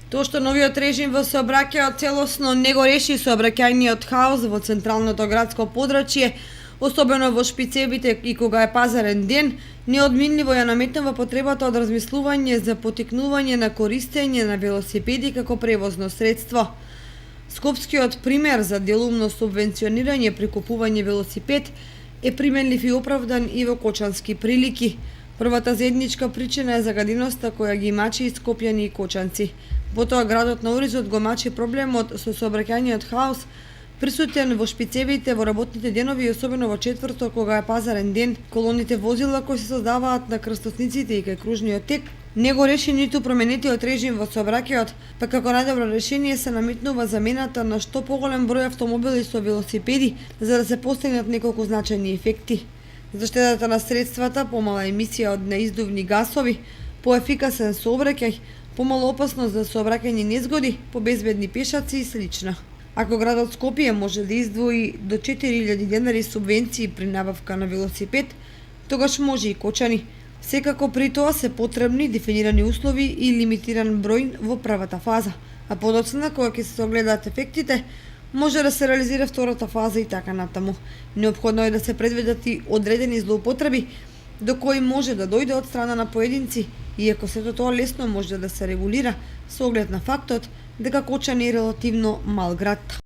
Тоа што новиот режим во сообраќајот целосно не го реши сообраќајниот хаос во централното градско подрачје, особено во шпицевите и кога е пазарен ден, неодминливо ја наметнува потребата од размислување за поттикнување на користење на велосипеди како превозно средство. Скопскиот пример за делумно субвенционирање при купување велосипед е применлив и оправдан и во кочански прилики. Првата заедничка причина е загаденоста која ги мачи и скопјани и кочанци. Потоа градот на Оризот го мачи проблемот со сообраќајниот хаос, присутен во шпицевите во работните денови и особено во четврток кога е пазарен ден. Колоните возила кои се создаваат на крстосниците и кај кружниот тек не го реши ниту променетиот режим во сообраќајот, па како најдобро решение се наметнува замената на што поголем број автомобили со велосипеди за да се постигнат неколку значајни ефекти. Заштедата на средствата, помала емисија од неиздувни гасови, поефикасен сообраќај, помало опасност за сообраќајни незгоди, побезбедни пешаци и слично. Ако градот Скопје може да издвои до 4000 денари субвенции при набавка на велосипед, тогаш може и кочани. Секако при тоа се потребни дефинирани услови и лимитиран број во првата фаза, а подоцна кога ќе се огледаат ефектите, може да се реализира втората фаза и така натаму. Неопходно е да се предвидат и одредени злоупотреби до кои може да дојде од страна на поединци, иако сето тоа лесно може да се регулира со оглед на фактот дека Кочани е релативно мал град.